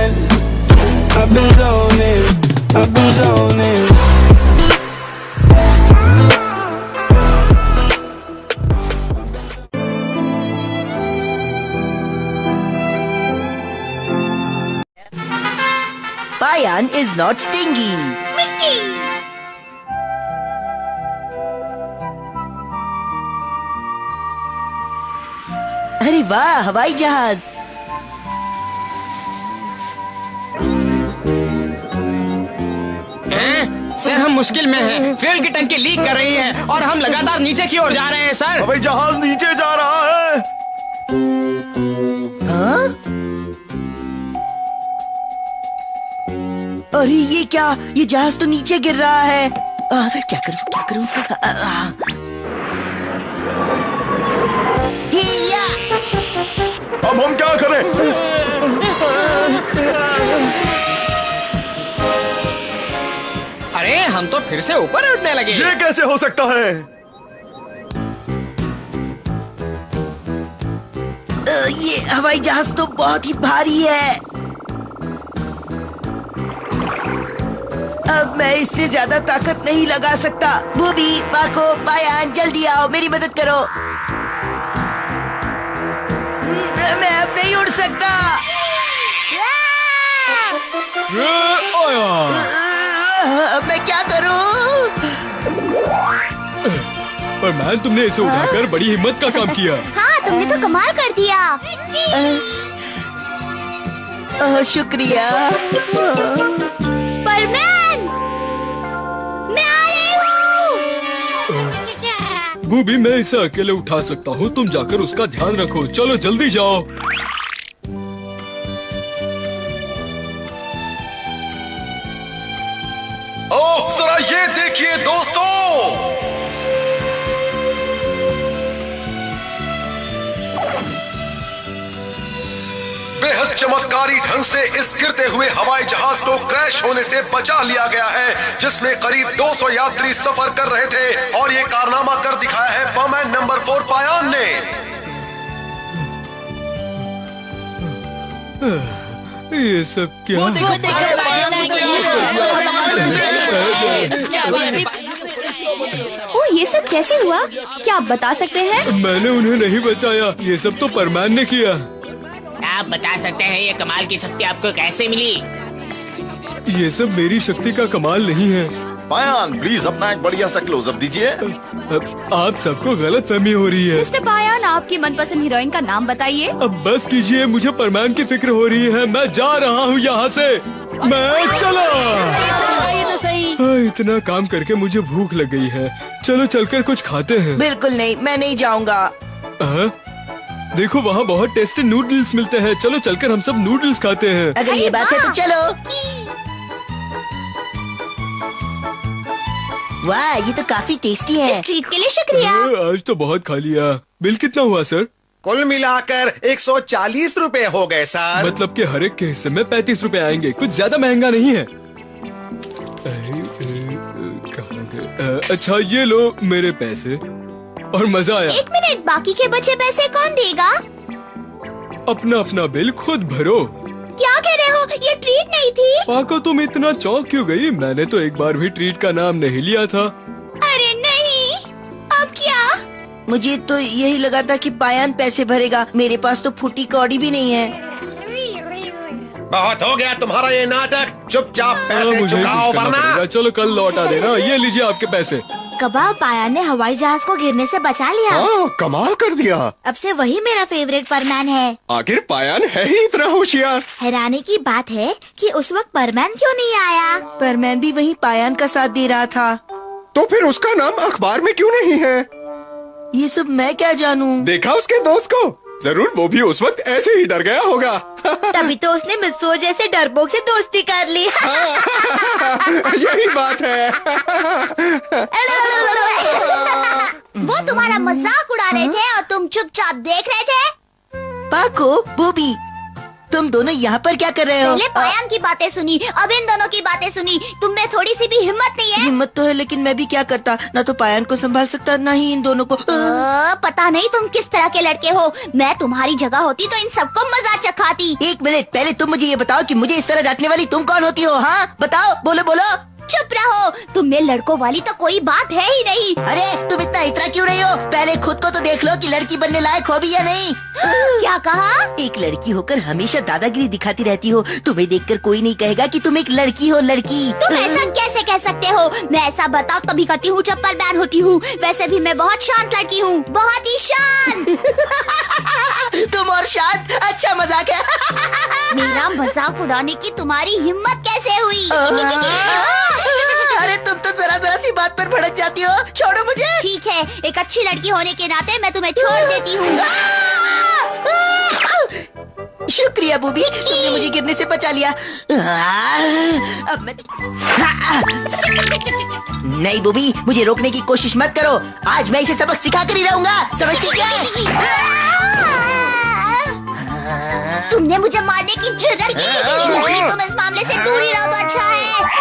night. I've been zoning, I've been zoning. Payan is not stingy. अरे वाह, हवाई जहाज। सर हम मुश्किल में हैं। फ्यूल की टंकी लीक कर रही है और हम लगातार नीचे की ओर जा रहे हैं सर। हवाई जहाज नीचे जा रहा है। हाँ? अरे ये क्या, ये जहाज तो नीचे गिर रहा है। क्या करूं, क्या करूं? हिया! अब हम क्या करें? अरे हम तो फिर से ऊपर उठने लगे। ये कैसे हो सकता है? ये हवाई जहाज तो बहुत ही भारी है। अब मैं इससे ज्यादा ताकत नहीं लगा सकता। बूबी, पाको, पायान, जल्दी आओ, मेरी मदद करो। मैं अब नहीं उड़ सकता। अब मैं क्या करूं? पर मैन, तुमने इसे उठाकर बड़ी हिम्मत का काम किया। हाँ, तुमने तो कमाल कर दिया। शुक्रिया। परमैन, मैं आ रही हूँ। बूबी, मैं इसे अकेले उठा सकता हूँ, तुम जाकर उसका ध्यान रखो। चलो जल्दी जाओ। ओह, जरा ये देखिए दोस्तों। बेहद चमत्कारी ढंग से इस गिरते हुए हवाई जहाज को क्रैश होने से बचा लिया गया है, जिसमें करीब 200 यात्री सफर कर रहे थे। और ये कारनामा कर दिखाया है बमैन नंबर 4 पायान ने। ये सब क्या? ओ, ये सब कैसे हुआ? क्या आप बता सकते हैं? मैंने उन्हें नहीं बचाया, ये सब तो परमैन ने किया। आप बता सकते हैं ये कमाल की शक्ति आपको कैसे मिली? ये सब मेरी शक्ति का कमाल नहीं है। पायान, प्लीज अपना एक बढ़िया सा क्लोजअप दीजिए। आप सबको गलत फहमी हो रही है। मिस्टर पायान, आपकी मनपसंद हीरोइन का नाम बताइए। अब बस कीजिए, मुझे परमैन की फिक्र हो रही है। मैं जा रहा हूँ यहाँ से। मैं चला। इतना काम करके मुझे भूख लग गई है। चलो चलकर कुछ खाते हैं। बिल्कुल नहीं, मैं नहीं जाऊंगा। देखो, वहाँ बहुत टेस्टी नूडल्स मिलते हैं। चलो चलकर हम सब नूडल्स खाते हैं। अगर ये बात है तो चलो। वाह, ये तो काफी टेस्टी है। इस ट्रीट के लिए शुक्रिया। आज तो बहुत खा लिया। बिल कितना हुआ सर? कुल मिलाकर 140 रुपए हो गए सर। मतलब कि हर एक के हिस्से में 35 रुपए आएंगे। कुछ ज्यादा महंगा नहीं है। कहाँ गए? अच्छा, ये लो मेरे पैसे। और मजा आया। 1 मिनट, बाकी के बचे पैसे कौन देगा? अपना अपना बिल खुद भरो। क्या कह रहे हो? ये ट्रीट नहीं थी। पाको, तुम इतना चौंक क्यों गई? मैंने तो एक बार भी ट्रीट का नाम नहीं लिया था। अरे नहीं, अब क्या? मुझे तो यही लगा था कि पायान पैसे भरेगा। मेरे पास तो फूटी कौड़ी भी नहीं है। बहुत हो गया तुम्हारा ये नाटक। चुपचाप पैसे मुझे चुकाओ कुछ करना वरना। पड़ेगा। चलो कल लौटा देना। ये लीजिए आपके पैसे। कबाब, पायान ने हवाई जहाज को गिरने से बचा लिया। हाँ, कमाल कर दिया। अब से वही मेरा फेवरेट परमैन है। आखिर पायान है ही इतना होशियार। हैरानी की बात है कि उस वक्त परमैन क्यों नहीं आया? परमैन भी वही पायान का साथ दे रहा था। तो फिर उसका नाम अखबार में क्यों नहीं है? ये सब मैं क्या जानूं? देखा उसके दोस्त को? जरूर वो भी उस वक्त ऐसे ही डर गया होगा। तभी तो उसने मिस्सो जैसे डरपोक से दोस्ती कर ली। यही बात है। वो तुम्हारा मजाक उड़ा रहे थे और तुम चुपचाप देख रहे थे। पाको, बूबी, तुम दोनों यहाँ पर क्या कर रहे हो? पहले पायन की बातें सुनी, अब इन दोनों की बातें सुनी। तुम में थोड़ी सी भी हिम्मत नहीं है? हिम्मत तो है, लेकिन मैं भी क्या करता, ना तो पायन को संभाल सकता, ना ही इन दोनों को। पता नहीं तुम किस तरह के लड़के हो। मैं तुम्हारी जगह होती तो इन सबको मजा चखाती। 1 मिनट, पहले तुम मुझे ये बताओ कि मुझे इस तरह डांटने वाली तुम कौन होती हो? हाँ बताओ, बोलो बोलो। चुप रहो, तुम में लड़कों वाली तो कोई बात है ही नहीं। अरे तुम इतना इतरा क्यों रही हो? पहले खुद को तो देख लो कि लड़की बनने लायक हो भी या नहीं। क्या कहा? एक लड़की होकर हमेशा दादागिरी दिखाती रहती हो। तुम्हें देखकर कोई नहीं कहेगा कि तुम एक लड़की हो। लड़की तुम ऐसा कैसे कह सकते हो? मैं ऐसा बताओ तभी करती हूँ जब परेशान होती हूँ। वैसे भी मैं बहुत शांत लड़की हूँ, बहुत ही शांत। तुम और शांत? अच्छा मजाक है। मेरा मजाक उड़ाने की तुम्हारी हिम्मत कैसे हुई? अरे तुम तो जरा सी बात पर भड़क जाती हो। छोड़ो मुझे। ठीक है, एक अच्छी लड़की होने के नाते मैं तुम्हें छोड़ देती हूँ। शुक्रिया बूबी, तुमने मुझे गिरने से बचा लिया। अब मैं नहीं बूबी, मुझे रोकने की कोशिश मत करो। आज मैं इसे सबक सिखा कर ही रहूंगा, समझती क्या? तुमने मुझे मारने की जुर्रत की। तुम इस मामले से दूर ही रहो तो अच्छा है।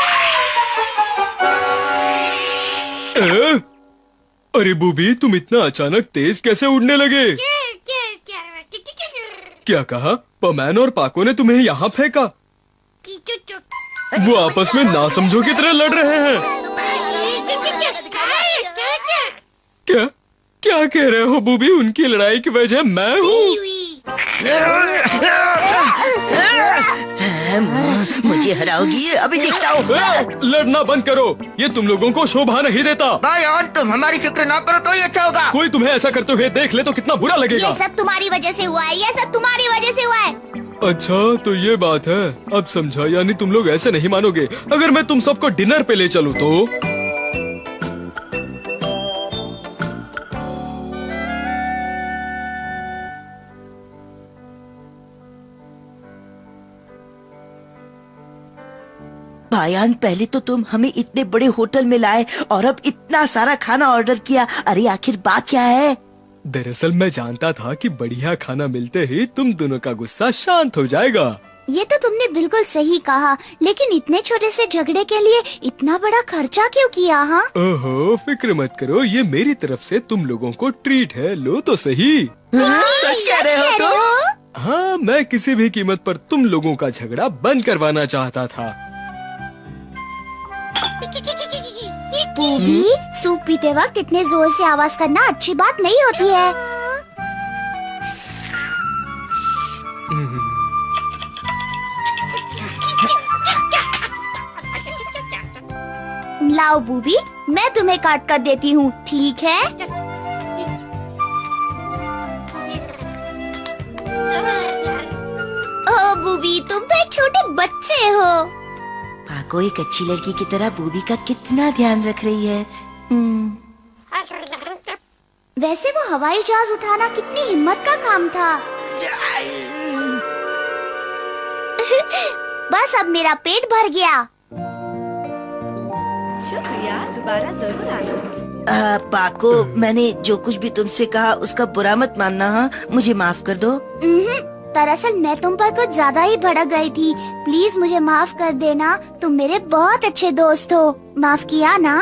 अरे बूबी, तुम इतना अचानक तेज कैसे उड़ने लगे? क्या कहा? पमैन और पाको ने तुम्हें यहाँ फेंका? वो आपस में नासमझों की तरह लड़ रहे हैं। क्या क्या कह रहे हो बूबी? उनकी लड़ाई की वजह मैं हूँ? मुझे हराओगी, अभी देखता हूँ। लड़ना बंद करो, ये तुम लोगों को शोभा नहीं देता। भाईजान, तुम हमारी फिक्र ना करो तो ही अच्छा होगा। कोई तुम्हें ऐसा करते हुए देख ले तो कितना बुरा लगेगा। ये सब तुम्हारी वजह से हुआ है, ये सब तुम्हारी वजह से हुआ है। अच्छा तो ये बात है, अब समझा। यानी तुम लोग ऐसे नहीं मानोगे अगर मैं तुम सबको डिनर पे ले चलूं तो? भाईजान, पहले तो तुम हमें इतने बड़े होटल में लाए और अब इतना सारा खाना ऑर्डर किया। अरे आखिर बात क्या है? दरअसल मैं जानता था कि बढ़िया खाना मिलते ही तुम दोनों का गुस्सा शांत हो जाएगा। ये तो तुमने बिल्कुल सही कहा, लेकिन इतने छोटे से झगड़े के लिए इतना बड़ा खर्चा क्यों किया? हाँ ओहो, फिक्र मत करो, ये मेरी तरफ से तुम लोगों को ट्रीट है। लो तो सही। सच कह रहे हो तुम? हाँ, मैं किसी भी कीमत पर तुम लोगों का झगड़ा बंद करवाना चाहता था। बूबी, सूप पीते वक्त इतने जोर से आवाज करना अच्छी बात नहीं होती है। लाओ बूबी, मैं तुम्हें काट कर देती हूँ, ठीक है? ओ बूबी, तुम तो एक छोटे बच्चे हो। पाको एक अच्छी लड़की की तरह बूबी का कितना ध्यान रख रही है। वैसे वो हवाई जहाज उठाना कितनी हिम्मत का काम था। बस अब मेरा पेट भर गया। शुक्रिया, दोबारा जरूर आना। पाको, मैंने जो कुछ भी तुमसे कहा उसका बुरा मत मानना। हाँ, मुझे माफ कर दो। दरअसल मैं तुम पर कुछ ज्यादा ही भड़क गई थी। प्लीज मुझे माफ कर देना, तुम मेरे बहुत अच्छे दोस्त हो। माफ किया ना?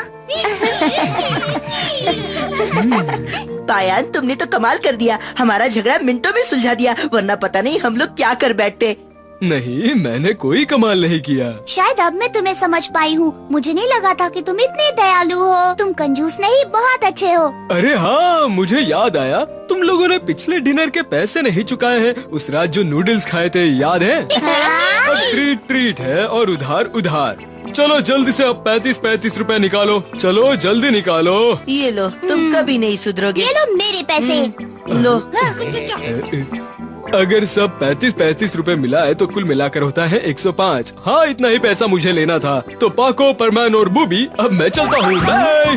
पायन, तुमने तो कमाल कर दिया, हमारा झगड़ा मिनटों में सुलझा दिया, वरना पता नहीं हम लोग क्या कर बैठते। नहीं, मैंने कोई कमाल नहीं किया। शायद अब मैं तुम्हें समझ पाई हूँ। मुझे नहीं लगा था कि तुम इतने दयालु हो। तुम कंजूस नहीं, बहुत अच्छे हो। अरे हाँ, मुझे याद आया, तुम लोगों ने पिछले डिनर के पैसे नहीं चुकाए हैं। उस रात जो नूडल्स खाए थे, याद है? अब ट्रीट ट्रीट है और उधार उधार। चलो जल्दी से अब 35 रुपए निकालो। चलो जल्दी निकालो। ये लो, तुम कभी नहीं सुधरोगे। ये लो मेरे पैसे। लो। अगर सब 35 रुपए मिला है तो कुल मिलाकर होता है 105। हाँ, इतना ही पैसा मुझे लेना था। तो पाको, परमान और बूबी, अब मैं चलता हूँ। बाय।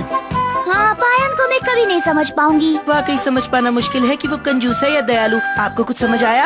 हाँ, पायन को मैं कभी नहीं समझ पाऊंगी। वाकई समझ पाना मुश्किल है कि वो कंजूस है या दयालु। आपको कुछ समझ आया?